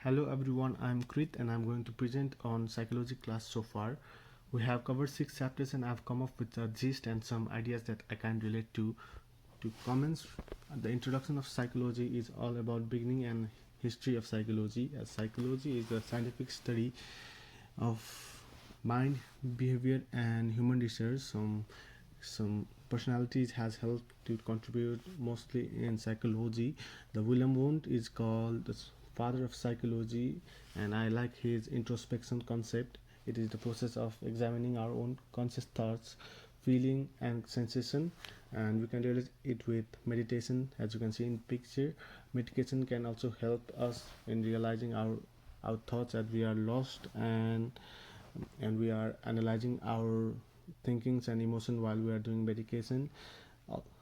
Hello everyone, I'm Krit and I'm going to present on psychology class so far. We have covered 6 chapters and I've come up with a gist and some ideas that I can relate to comments. The introduction of psychology is all about beginning and history of psychology, as psychology is the scientific study of mind, behavior and human research. Some personalities has helped to contribute mostly in psychology. The William Wundt is called the father of psychology, and I like his introspection concept. It is the process of examining our own conscious thoughts, feeling and sensation, and we can relate it with meditation. As you can see in picture, meditation can also help us in realizing our thoughts as we are lost, and we are analyzing our thinkings and emotion while we are doing medication.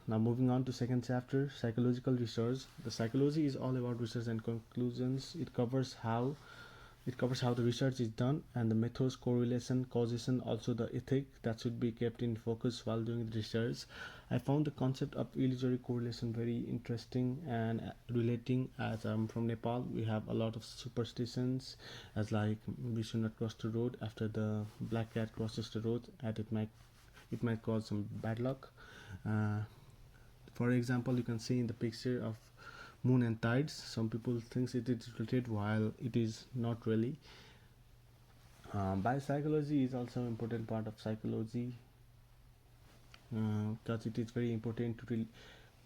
Now moving on to second chapter, psychological research. The psychology is all about research and conclusions. It covers how the research is done and the methods, correlation, causation, also the ethic that should be kept in focus while doing the research. I found the concept of illusory correlation very interesting and relating. As I'm from Nepal, we have a lot of superstitions, as like we should not cross the road after the black cat crosses the road, and it might cause some bad luck. Uh, for example, you can see in the picture of moon and tides, some people thinks it is related while it is not really. Biopsychology is also an important part of psychology, because it is very important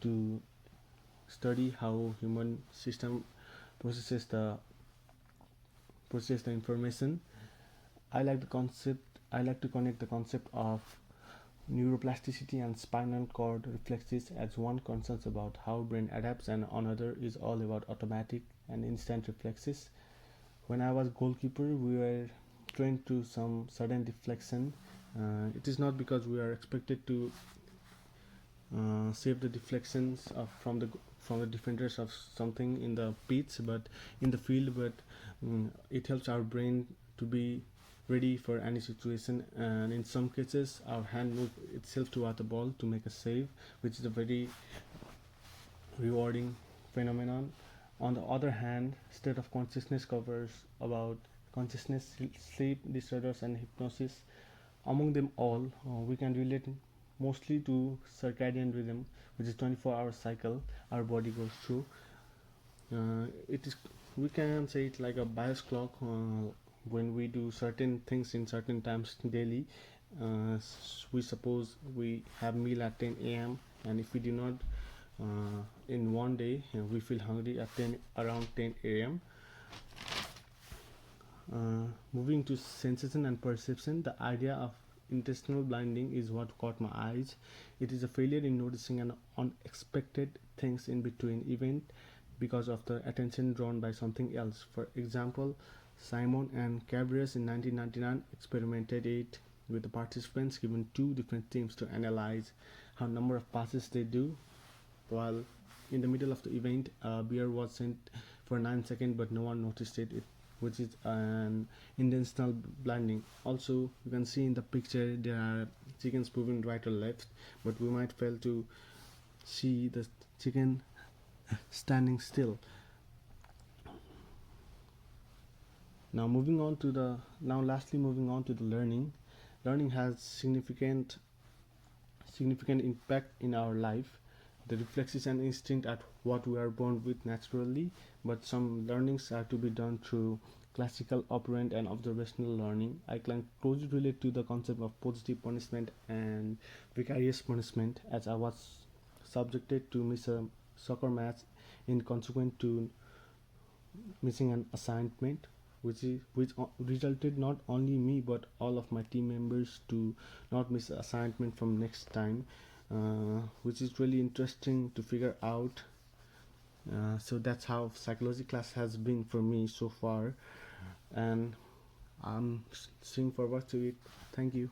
to study how human system processes the information. I like to connect the concept of neuroplasticity and spinal cord reflexes, as one concerns about how brain adapts and another is all about automatic and instant reflexes. When I was goalkeeper, we were trained to some sudden deflection. It is not because we are expected to save the deflections from the defenders of something in the pitch, but in the field, but it helps our brain to be ready for any situation, and in some cases our hand move itself toward the ball to make a save, which is a very rewarding phenomenon. On the other hand, state of consciousness covers about consciousness, sleep disorders and hypnosis. Among them all, we can relate mostly to circadian rhythm, which is 24-hour cycle our body goes through. It is, we can say it like a bios clock. When we do certain things in certain times daily, we suppose we have meal at 10 a.m. and if we do not in one day, we feel hungry at around 10 a.m. Moving to sensation and perception, the idea of intentional blinding is what caught my eyes. It is a failure in noticing an unexpected things in between event because of the attention drawn by something else. For example, Simon and Cabres in 1999 experimented it with the participants given two different teams to analyze how number of passes they do while in the middle of the event. A beer was sent for 9 seconds but no one noticed it, which is an intentional blinding. Also, you can see in the picture there are chickens moving right or left, but we might fail to see the chicken standing still. Lastly, moving on to the learning. Learning has significant impact in our life. The reflexes and instinct at what we are born with naturally, but some learnings are to be done through classical, operant and observational learning. I can closely relate to the concept of positive punishment and vicarious punishment, as I was subjected to miss a soccer match in consequence to missing an assignment, which resulted not only me but all of my team members to not miss assignment from next time, which is really interesting to figure out. So that's how psychology class has been for me so far, and I'm seeing forward to it. Thank you.